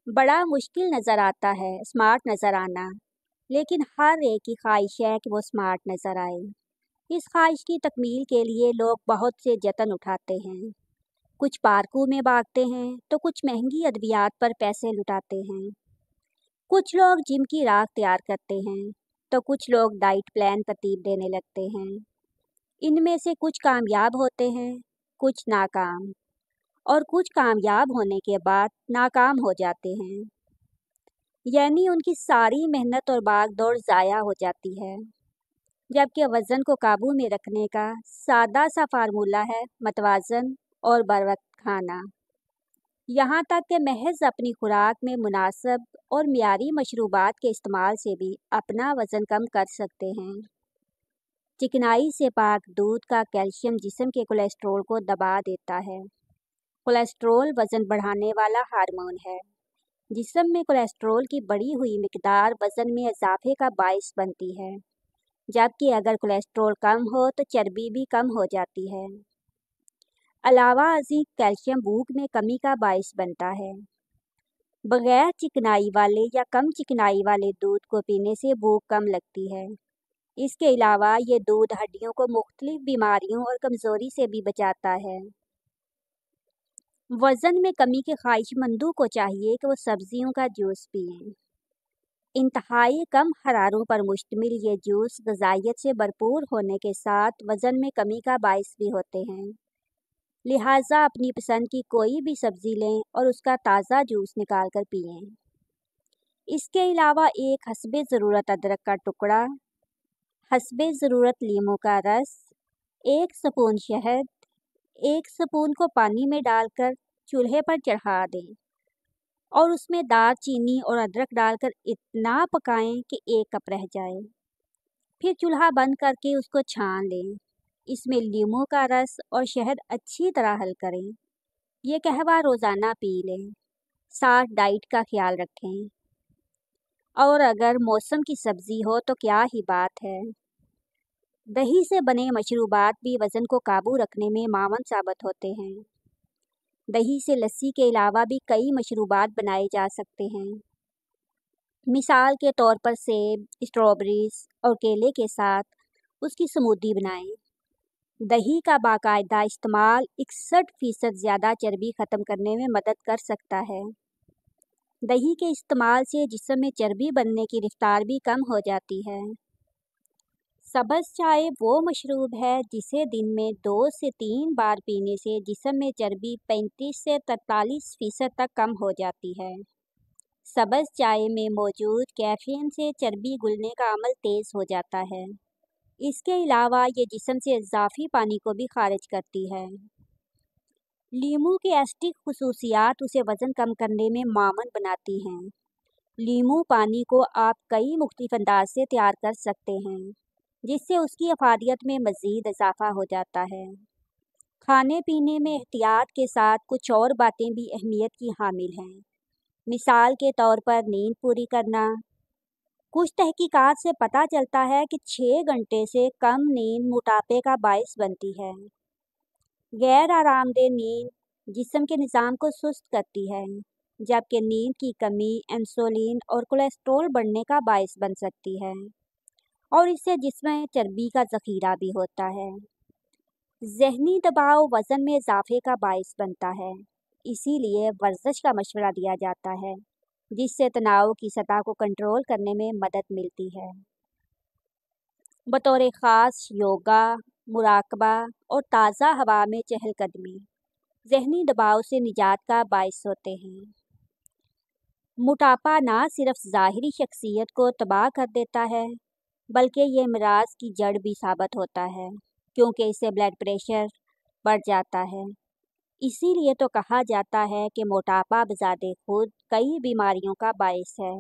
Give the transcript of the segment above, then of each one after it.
बड़ा मुश्किल नज़र आता है स्मार्ट नज़र आना, लेकिन हर एक की ख्वाहिश है कि वो स्मार्ट नज़र आए। इस ख्वाहिश की तकमील के लिए लोग बहुत से जतन उठाते हैं। कुछ पार्कों में भागते हैं तो कुछ महंगी अद्वियात पर पैसे लुटाते हैं। कुछ लोग जिम की राह तैयार करते हैं तो कुछ लोग डाइट प्लान तरतीब देने लगते हैं। इनमें से कुछ कामयाब होते हैं, कुछ नाकाम, और कुछ कामयाब होने के बाद नाकाम हो जाते हैं। यानी उनकी सारी मेहनत और भाग दौड़ ज़ाया हो जाती है। जबकि वज़न को काबू में रखने का सादा सा फार्मूला है मतवाज़न और बरवक्त खाना। यहाँ तक कि महज अपनी खुराक में मुनासिब और मियारी मशरूबात के इस्तेमाल से भी अपना वज़न कम कर सकते हैं। चिकनाई से पाक दूध का कैल्शियम जिस्म के कोलेस्ट्रोल को दबा देता है। कोलेस्ट्रोल वज़न बढ़ाने वाला हार्मोन है। जिस्म में कोलेस्ट्रोल की बढ़ी हुई मिकदार वज़न में इजाफे का बाइस बनती है, जबकि अगर कोलेस्ट्रोल कम हो तो चर्बी भी कम हो जाती है। अलावा अज़ीं कैल्शियम भूख में कमी का बाइस बनता है। बगैर चिकनाई वाले या कम चिकनाई वाले दूध को पीने से भूख कम लगती है। इसके अलावा ये दूध हड्डियों को मुख्तलिफ बीमारियों और कमज़ोरी से भी बचाता है। वज़न में कमी के ख्वाहिशमंदों को चाहिए कि वो सब्जियों का जूस पिएं। इंतहाई कम हरारों पर मुश्तमिल ये जूस ग़िज़ाइयत से भरपूर होने के साथ वज़न में कमी का बाइस भी होते हैं। लिहाजा अपनी पसंद की कोई भी सब्ज़ी लें और उसका ताज़ा जूस निकाल कर पिएं। इसके अलावा एक हस्बे ज़रूरत अदरक का टुकड़ा, हस्बे ज़रूरत लीमू का रस, 1 स्पून शहद, 1 स्पून को पानी में डालकर चूल्हे पर चढ़ा दें और उसमें दालचीनी और अदरक डालकर इतना पकाएं कि 1 कप रह जाए। फिर चूल्हा बंद करके उसको छान लें। इसमें लीमू का रस और शहद अच्छी तरह हल करें। ये कहवा रोज़ाना पी लें। साथ डाइट का ख्याल रखें। और अगर मौसम की सब्ज़ी हो तो क्या ही बात है। दही से बने मशरूबात भी वज़न को काबू रखने में मावन साबित होते हैं। दही से लस्सी के अलावा भी कई मशरूबात बनाए जा सकते हैं। मिसाल के तौर पर सेब, स्ट्रॉबेरीज और केले के साथ उसकी स्मूदी बनाएं। दही का बाकायदा इस्तेमाल 61% ज़्यादा चर्बी ख़त्म करने में मदद कर सकता है। दही के इस्तेमाल से जिस्म में चर्बी बनने की रफ्तार भी कम हो जाती है। सब्ज़ चाय वो मशरूब है जिसे दिन में 2 से 3 बार पीने से जिस्म में चर्बी 35 से 43% तक कम हो जाती है। सब्ज़ चाय में मौजूद कैफीन से चर्बी घुलने का अमल तेज़ हो जाता है। इसके अलावा ये जिस्म से इजाफी पानी को भी खारिज करती है। लीमू की एसिडिक खुसूसियात उसे वज़न कम करने में मामन बनाती हैं। लीमू पानी को आप कई मुख्तलिफ अंदाज से तैयार कर सकते हैं, जिससे उसकी अफादियत में मज़ीद इजाफा हो जाता है। खाने पीने में एहतियात के साथ कुछ और बातें भी अहमियत की हामिल हैं। मिसाल के तौर पर नींद पूरी करना। कुछ तहकीकात से पता चलता है कि 6 घंटे से कम नींद मोटापे का बाइस बनती है। गैर आरामदेह नींद जिस्म के निज़ाम को सुस्त करती है, जबकि नींद की कमी इंसुलिन और कोलेस्ट्रॉल बढ़ने का बाइस बन सकती है और इससे जिस्म में चर्बी का ज़ख़ीरा भी होता है। ज़हनी दबाव वज़न में इजाफे का बाइस बनता है, इसीलिए वर्जिश का मशवरा दिया जाता है, जिससे तनाव की सतह को कंट्रोल करने में मदद मिलती है। बतौर ख़ास योगा, मुराकबा और ताज़ा हवा में चहलकदमी ज़हनी दबाव से निजात का बाइस होते हैं। मोटापा ना सिर्फ ज़ाहिरी शख्सियत को तबाह कर देता है, बल्कि ये अमराज की जड़ भी साबित होता है, क्योंकि इससे ब्लड प्रेशर बढ़ जाता है। इसीलिए तो कहा जाता है कि मोटापा बज़ाते खुद कई बीमारियों का बाइस है।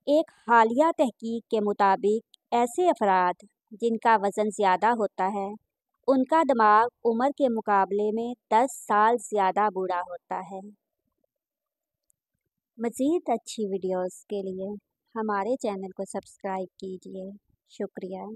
एक हालिया तहकीक के मुताबिक ऐसे अफराद जिनका वज़न ज़्यादा होता है, उनका दिमाग उम्र के मुकाबले में 10 साल ज़्यादा बूढ़ा होता है। मज़ीद अच्छी वीडियोस के लिए हमारे चैनल को सब्सक्राइब कीजिए। शुक्रिया।